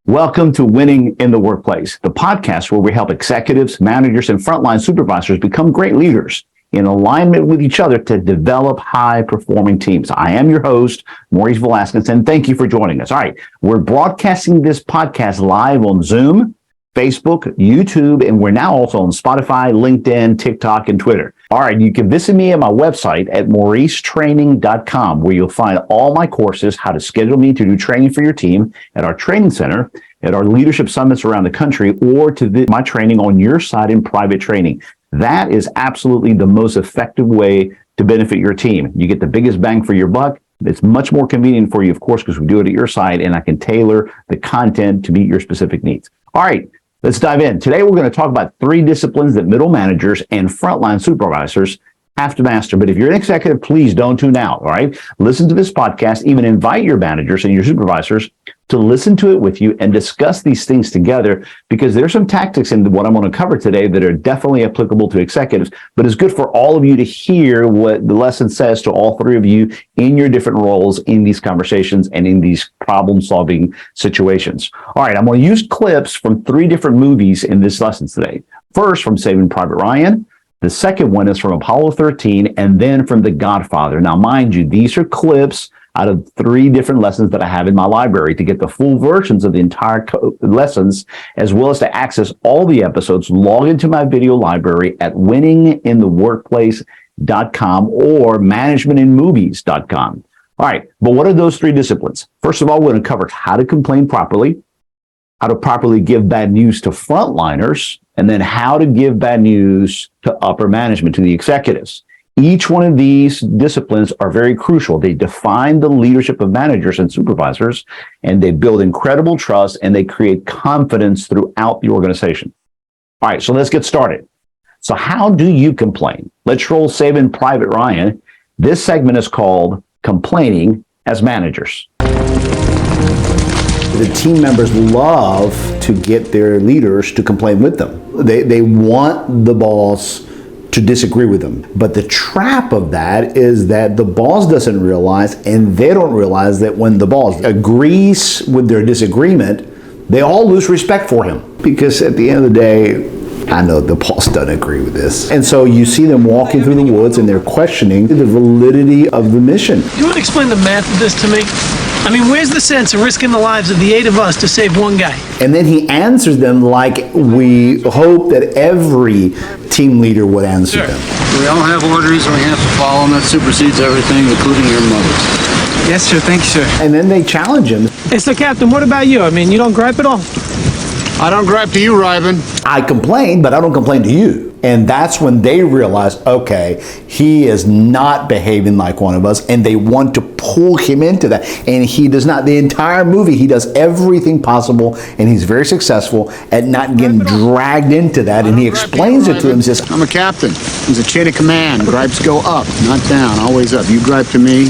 Welcome to Winning in the Workplace, the podcast where we help executives, managers, and frontline supervisors become great leaders in alignment with each other to develop high-performing teams. I am your host, Maurice, and thank you for joining us. All right, we're broadcasting this podcast live on Zoom, Facebook, YouTube, and we're now also on Spotify, LinkedIn, TikTok, and Twitter. All right, you can visit me at my website at mauricetraining.com, where you'll find all my courses, how to schedule me to do training for your team at our training center, at our leadership summits around the country, or to my training on your side in private training. That is absolutely the most effective way to benefit your team. You get the biggest bang for your buck. It's much more convenient for you, of course, because we do it at your side, and I can tailor the content to meet your specific needs. All right, let's dive in. Today, we're going to talk about 3 disciplines that middle managers and frontline supervisors have to master. But if you're an executive, please don't tune out, all right? Listen to this podcast, even invite your managers and your supervisors to listen to it with you and discuss these things together, because there's some tactics in what I'm going to cover today that are definitely applicable to executives, but it's good for all of you to hear what the lesson says to all 3 of you in your different roles in these conversations and in these problem-solving situations. All right, I'm going to use clips from 3 different movies in this lesson today. First, from Saving Private Ryan. The second one is from Apollo 13, and then from The Godfather. Now, mind you, these are clips out of 3 different lessons that I have in my library. To get the full versions of the entire lessons, as well as to access all the episodes, log into my video library at winningintheworkplace.com or managementinmovies.com. All right, but what are those 3 disciplines? First of all, we're going to cover how to complain properly, how to properly give bad news to frontliners, and then how to give bad news to upper management, to the executives. Each one of these disciplines are very crucial. They define the leadership of managers and supervisors, and they build incredible trust, and they create confidence throughout the organization. All right, so let's get started. So how do you complain? Let's roll Saving Private Ryan. This segment is called Complaining as Managers. The team members love to get their leaders to complain with them. They want the boss to disagree with them. But the trap of that is that the boss doesn't realize, and they don't realize, that when the boss agrees with their disagreement, they all lose respect for him. Because at the end of the day, I know the boss doesn't agree with this. And so you see them walking through the woods and they're questioning the validity of the mission. You want to explain the math of this to me? I mean, where's the sense of risking the lives of the 8 of us to save 1 guy? And then he answers them like we hope that every team leader would answer them. We all have orders and we have to follow them. That supersedes everything, including your mother's. Yes, sir. Thank you, sir. And then they challenge him. Hey, so, Captain, what about you? I mean, you don't gripe at all? I don't gripe to you, Ryben. I complain, but I don't complain to you. And that's when they realize, okay, he is not behaving like one of us, and they want to pull him into that. And he does not. The entire movie, he does everything possible, and he's very successful at not getting dragged into that. And he explains it to him, says, I'm a captain. There's a chain of command. Gripes go up, not down, always up. You gripe to me,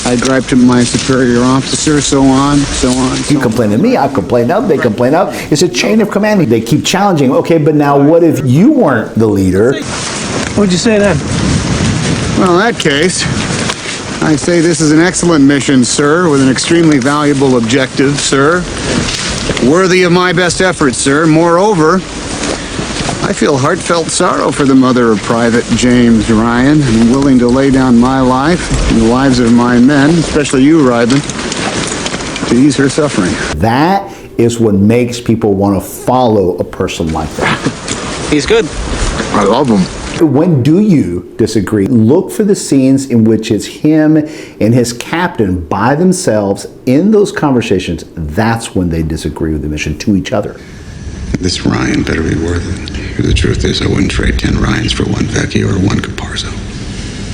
I gripe to my superior officer, so on, so on. You complain to me, I complain up, they complain up. It's a chain of command. They keep challenging. Okay, but now what if you weren't the leader? What'd you say then? Well, in that case, I say this is an excellent mission, sir, with an extremely valuable objective, sir. Worthy of my best efforts, sir. Moreover, I feel heartfelt sorrow for the mother of Private James Ryan. I'm willing to lay down my life and the lives of my men, especially you, Ryben, to ease her suffering. That is what makes people want to follow a person like that. He's good. I love him. When do you disagree? Look for the scenes in which it's him and his captain by themselves in those conversations. That's when they disagree with the mission to each other. This Ryan better be worth it. The truth is, I wouldn't trade 10 Ryans for 1 Vecchio or 1 Caparzo.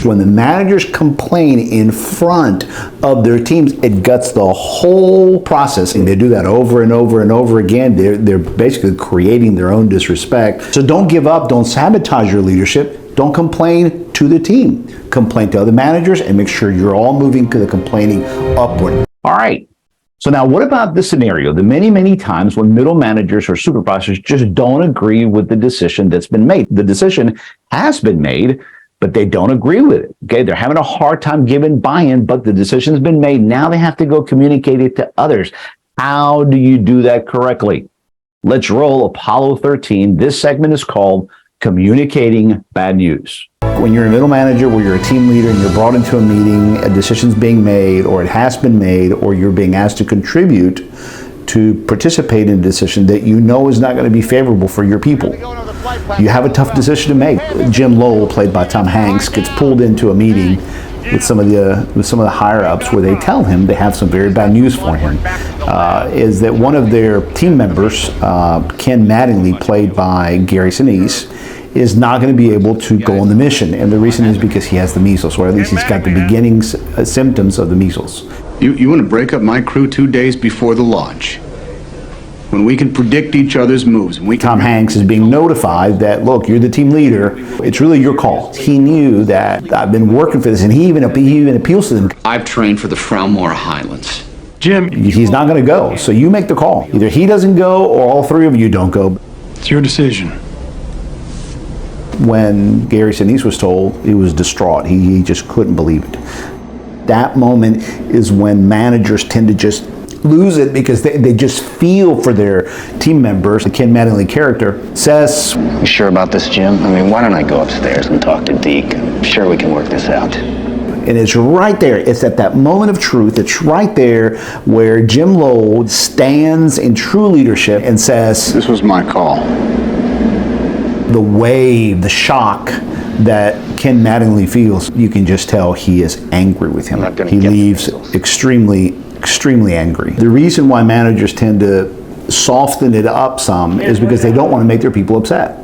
When the managers complain in front of their teams, it guts the whole process. And they do that over and over and over again. They're basically creating their own disrespect. So don't give up. Don't sabotage your leadership. Don't complain to the team. Complain to other managers and make sure you're all moving to the complaining upward. All right. So now what about this scenario? The many, many times when middle managers or supervisors just don't agree with the decision that's been made. The decision has been made, but they don't agree with it. Okay, they're having a hard time giving buy-in, but the decision's been made. Now they have to go communicate it to others. How do you do that correctly? Let's roll Apollo 13. This segment is called Communicating Bad News. When you're a middle manager, where you're a team leader and you're brought into a meeting, a decision's being made, or it has been made, or you're being asked to contribute to participate in a decision that you know is not going to be favorable for your people. You have a tough decision to make. Jim Lowell, played by Tom Hanks, gets pulled into a meeting with some of the higher ups where they tell him they have some very bad news for him. Is that one of their team members, Ken Mattingly, played by Gary Sinise, is not going to be able to go on the mission, and the reason is because he has the measles, or at least he's got the beginning symptoms of the measles. You want to break up my crew 2 days before the launch, when we can predict each other's moves. And Tom Hanks is being notified that, look, you're the team leader. It's really your call. He knew that I've been working for this, and he even appeals to them. I've trained for the Frowmore Highlands. Jim, He's not going to go, so you make the call. Either he doesn't go, or all three of you don't go. it's your decision. When Gary Sinise was told, he was distraught. He just couldn't believe it. That moment is when managers tend to just lose it because they just feel for their team members. The Ken Mattingly character says, You sure about this, Jim? I mean, why don't I go upstairs and talk to Deke? I'm sure we can work this out. and it's right there. It's at that moment of truth. It's right there where Jim Lowell stands in true leadership and says, This was my call. the wave, the shock that Ken Mattingly feels, you can just tell he is angry with him. He leaves extremely angry. The reason why managers tend to soften it up some is because they don't want to make their people upset.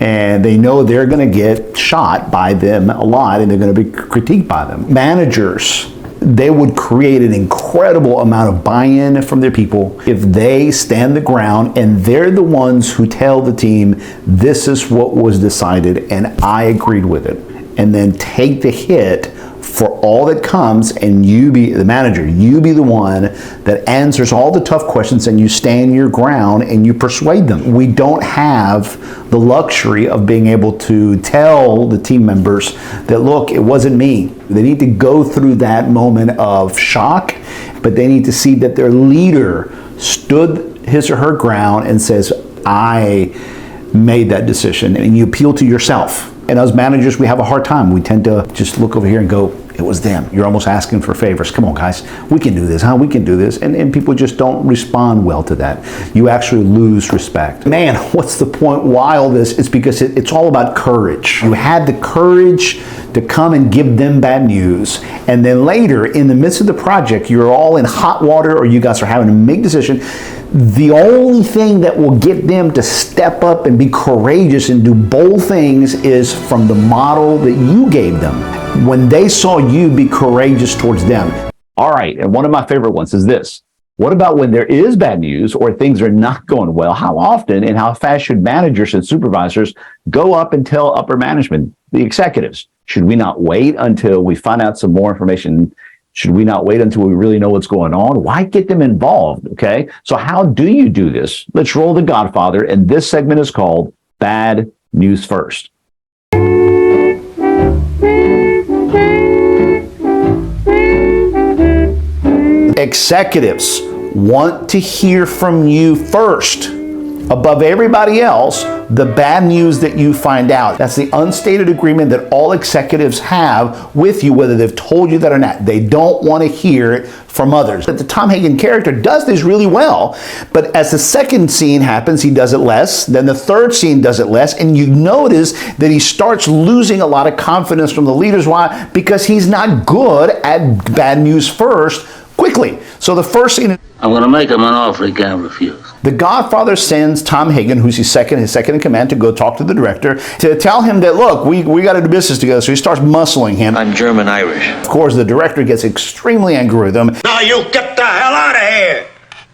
And they know they're going to get shot by them a lot, and they're going to be critiqued by them. Managers, they would create an incredible amount of buy-in from their people if they stand the ground and they're the ones who tell the team, this is what was decided and I agreed with it. And then take the hit for all that comes, and you be the manager, you be the one that answers all the tough questions, and you stand your ground and you persuade them. We don't have the luxury of being able to tell the team members that, look, it wasn't me. They need to go through that moment of shock, but they need to see that their leader stood his or her ground and says, I made that decision, and you appeal to yourself. And as managers, we have a hard time. We tend to just look over here and go, it was them. You're almost asking for favors. Come on, guys. We can do this, huh? We can do this. And people just don't respond well to that. You actually lose respect. Man, what's the point? Why all this? It's because it's all about courage. You had the courage to come and give them bad news. And then later, in the midst of the project, you're all in hot water, or you guys are having to make a decision. The only thing that will get them to step up and be courageous and do bold things is from the model that you gave them. When they saw you be courageous towards them. All right, and one of my favorite ones is this. What about when there is bad news or things are not going well? How often and how fast should managers and supervisors go up and tell upper management, the executives? Should we not wait until we find out some more information? Should we not wait until we really know what's going on? Why get them involved, okay? So how do you do this? Let's roll The Godfather, and this segment is called Bad News First. Executives want to hear from you first. Above everybody else, the bad news that you find out. That's the unstated agreement that all executives have with you, whether they've told you that or not. They don't want to hear it from others. But the Tom Hagen character does this really well, but as the second scene happens, he does it less. Then the third scene does it less, and you notice that he starts losing a lot of confidence from the leaders. Why? Because he's not good at bad news first quickly. So the first scene, I'm going to make him an offer he can't refuse. The Godfather sends Tom Hagen, who's his second in command, to go talk to the director to tell him that, look, we got to do business together. So he starts muscling him. I'm German-Irish. Of course, the director gets extremely angry with him. Now you get the hell out of here!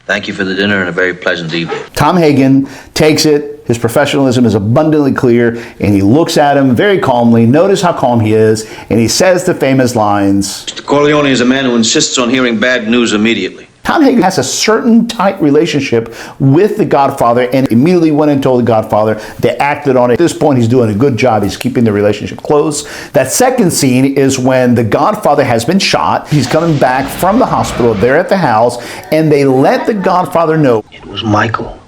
Thank you for the dinner and a very pleasant evening. Tom Hagen takes it. His professionalism is abundantly clear, and he looks at him very calmly. Notice how calm he is, and he says the famous lines. Mr. Corleone is a man who insists on hearing bad news immediately. Tom Hagen has a certain tight relationship with the Godfather and immediately went and told the Godfather. They acted on it. At this point, he's doing a good job. He's keeping the relationship close. That second scene is when the Godfather has been shot. He's coming back from the hospital. They're at the house, and they let the Godfather know it was Michael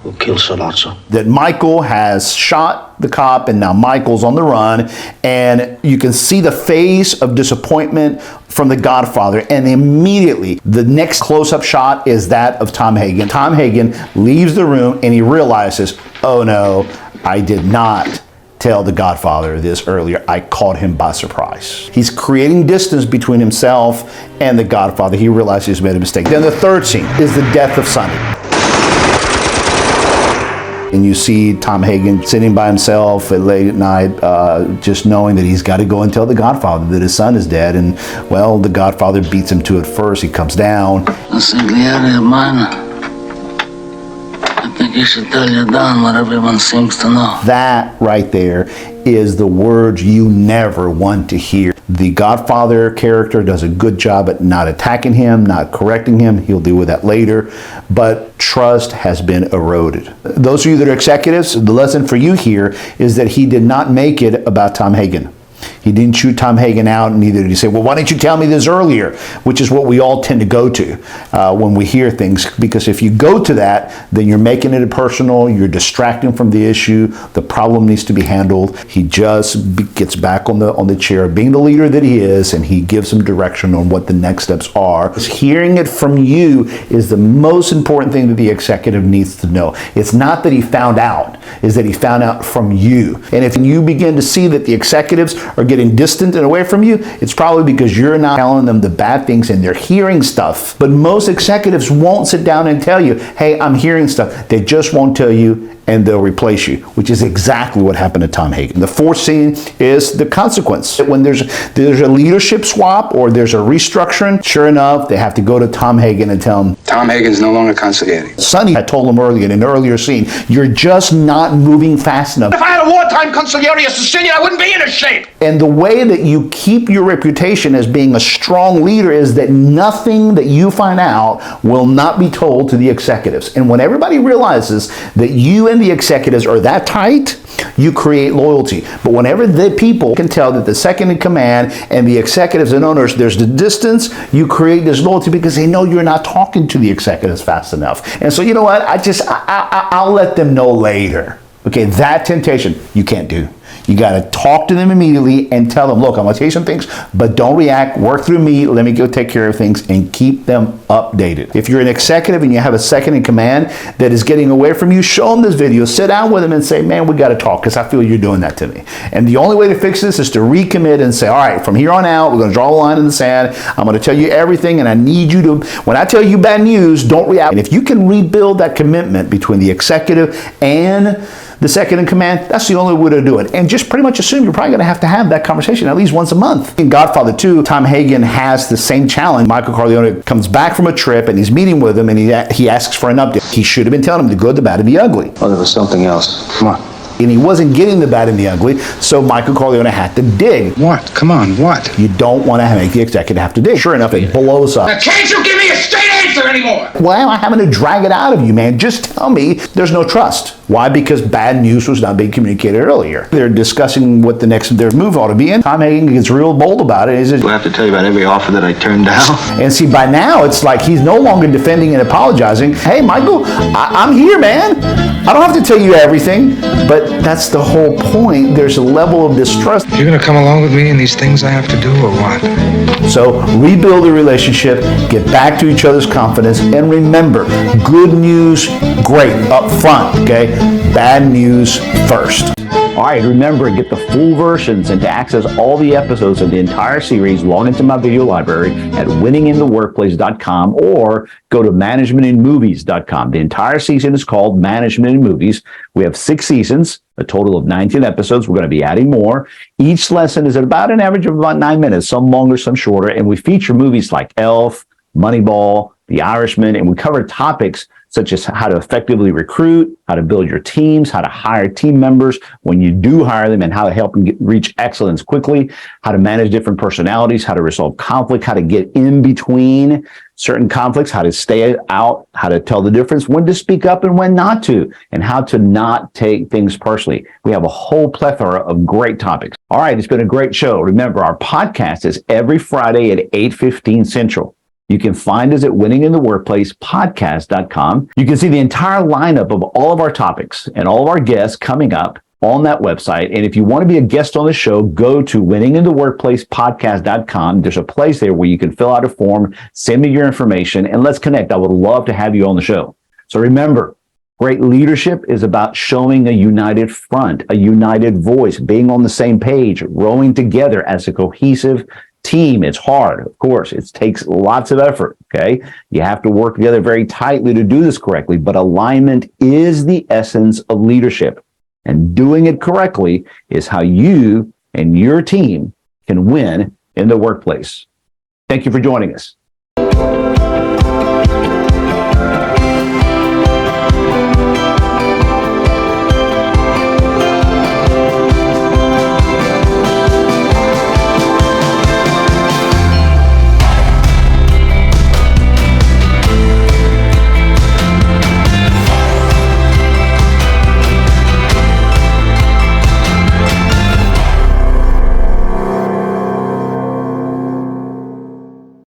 who killed Sollozzo. That Michael has shot the cop, and now Michael's on the run. And you can see the face of disappointment from the Godfather. And immediately, the next close-up shot is that of Tom Hagen. Tom Hagen leaves the room, and he realizes, oh no, I did not tell the Godfather this earlier. I caught him by surprise. He's creating distance between himself and the Godfather. He realizes he's made a mistake. Then the third scene is the death of Sonny. And you see Tom Hagen sitting by himself at late at night, just knowing that he's got to go and tell the Godfather that his son is dead. And, well, the Godfather beats him to it first. He comes down. I think you should tell your Don what everyone seems to know. That right there is the words you never want to hear. The Godfather character does a good job at not attacking him, not correcting him. He'll deal with that later. But trust has been eroded. Those of you that are executives, the lesson for you here is that he did not make it about Tom Hagen. He didn't shoot Tom Hagen out, and neither did he say, well, why didn't you tell me this earlier? Which is what we all tend to go to when we hear things. Because if you go to that, then you're making it personal, you're distracting from the issue, the problem needs to be handled. He just gets back on the chair, being the leader that he is, and he gives some direction on what the next steps are. Hearing it from you is the most important thing that the executive needs to know. It's not that he found out, is that he found out from you. And if you begin to see that the executives are getting distant and away from you, it's probably because you're not telling them the bad things and they're hearing stuff. But most executives won't sit down and tell you, hey, I'm hearing stuff. They just won't tell you, and they'll replace you, which is exactly what happened to Tom Hagen. The fourth scene is the consequence. When there's a leadership swap or there's a restructuring, sure enough, they have to go to Tom Hagen and tell him, Tom Hagen's no longer consigliere. Sonny had told him earlier in an earlier scene, you're just not moving fast enough. If I had a wartime consigliere as Sicilian, I wouldn't be in this shape. And the way that you keep your reputation as being a strong leader is that nothing that you find out will not be told to the executives. And when everybody realizes that you and the executives are that tight, you create loyalty. But whenever the people can tell that the second in command and the executives and owners, there's the distance, you create this loyalty because they know you're not talking to the executives fast enough. And so, you know what? I'll let them know later. Okay, that temptation you can't do. You got to talk to them immediately and tell them, look, I'm going to tell you some things, but don't react. Work through me. Let me go take care of things and keep them updated. If you're an executive and you have a second in command that is getting away from you, show them this video. Sit down with them and say, man, we got to talk because I feel you're doing that to me. And the only way to fix this is to recommit and say, all right, from here on out, we're going to draw a line in the sand. I'm going to tell you everything, and I need you to, when I tell you bad news, don't react. And if you can rebuild that commitment between the executive and the second in command, that's the only way to do it. And just pretty much assume you're probably going to have that conversation at least once a month. In Godfather 2, Tom Hagen has the same challenge. Michael Corleone comes back from a trip and he's meeting with him and he asks for an update. He should have been telling him the good, the bad, and the ugly. Oh, there was something else. Come on. And he wasn't getting the bad and the ugly, so Michael Corleone had to dig. What? Come on, what? You don't want to make the executive have to dig. Sure enough, it blows up. Now, can't you give me a straight answer anymore? Why am I having to drag it out of you, man? Just tell me there's no trust. Why? Because bad news was not being communicated earlier. They're discussing what their move ought to be in. Tom Hagen gets real bold about it. He says, Do I have to tell you about every offer that I turned down? And see, by now, it's like he's no longer defending and apologizing. Hey, Michael, I'm here, man. I don't have to tell you everything, but that's the whole point. There's a level of distrust. You're going to come along with me in these things I have to do, or what? So rebuild the relationship, get back to each other's confidence, and remember, good news, great, up front, okay? Bad news first. All right, remember, get the full versions and to access all the episodes of the entire series, log into my video library at winningintheworkplace.com or go to managementinmovies.com. The entire season is called Management in Movies. We have 6 seasons, a total of 19 episodes. We're going to be adding more. Each lesson is at about an average of about 9 minutes, some longer, some shorter, and we feature movies like Elf, Moneyball, The Irishman, and we cover topics such as how to effectively recruit, how to build your teams, how to hire team members when you do hire them, and how to help them reach excellence quickly, how to manage different personalities, how to resolve conflict, how to get in between certain conflicts, how to stay out, how to tell the difference, when to speak up and when not to, and how to not take things personally. We have a whole plethora of great topics. All right, it's been a great show. Remember, our podcast is every Friday at 8:15 Central. You can find us at winningintheworkplacepodcast.com. You can see the entire lineup of all of our topics and all of our guests coming up on that website. And if you want to be a guest on the show, go to winningintheworkplacepodcast.com. There's a place there where you can fill out a form, send me your information, and let's connect. I would love to have you on the show. So remember, great leadership is about showing a united front, a united voice, being on the same page, rowing together as a cohesive team. It's hard, of course. It takes lots of effort, okay? You have to work together very tightly to do this correctly, but alignment is the essence of leadership. And doing it correctly is how you and your team can win in the workplace. Thank you for joining us.